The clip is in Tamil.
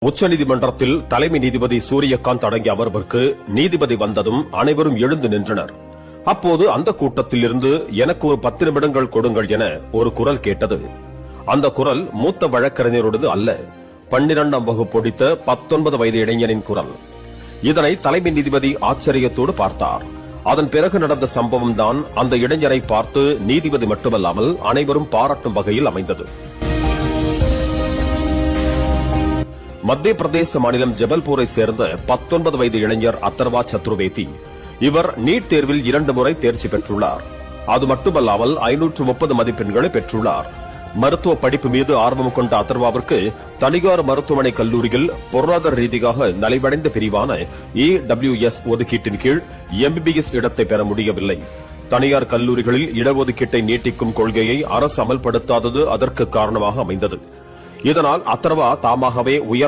உச்சநீதிமன்றத்தில் தலைமை நீதிபதி சூரியகாந்த் அடங்கிய அமர்விற்கு நீதிபதி வந்ததும் அனைவரும் எழுந்து நின்றனர். அப்போது அந்த கூட்டத்தில் இருந்து எனக்கு ஒரு 10 நிமிடங்கள் கொடுங்கள் என ஒரு குரல் கேட்டது. அந்த குரல் மூத்த வழக்கறிஞருடையது அல்ல, 12ஆம் வகுப்பு படித்த 19 வயது இளைஞனின் குரல். இதனை தலைமை நீதிபதி ஆச்சரியத்தோடு பார்த்தார். அதன் பிறகு நடந்த சம்பவம் தான் அந்த இளைஞரை பார்த்து நீதிபதி மட்டுமல்லாமல் அனைவரும் பாராட்டும் வகையில் அமைந்தது. மத்திய பிரதேச மாநிலம் ஜபல்பூரை சேர்ந்த 19 வயது இளைஞர் அத்தர்வா சத்துர்வேதி. இவர் நீட் தேர்வில் 2 முறை தேர்ச்சி பெற்றுள்ளார். அது மட்டுமல்லாமல் 530 மதிப்பெண்களை பெற்றுள்ளார். மருத்துவ படிப்பு மீது ஆர்வம் கொண்ட அத்தர்வாவிற்கு தனியார் மருத்துவமனை கல்லூரியில் பொருளாதார ரீதியாக நலிவடைந்த பிரிவான EWS ஒதுக்கீட்டின் கீழ் MBBS இடத்தை பெற முடியவில்லை. தனியார் கல்லூரிகளில் இடஒதுக்கீட்டை நீட்டிக்கும் கொள்கையை அரசு அமல்படுத்தாதது அதற்கு காரணமாக அமைந்தது. இதனால் அத்தர்வா தாமாகவே உயர்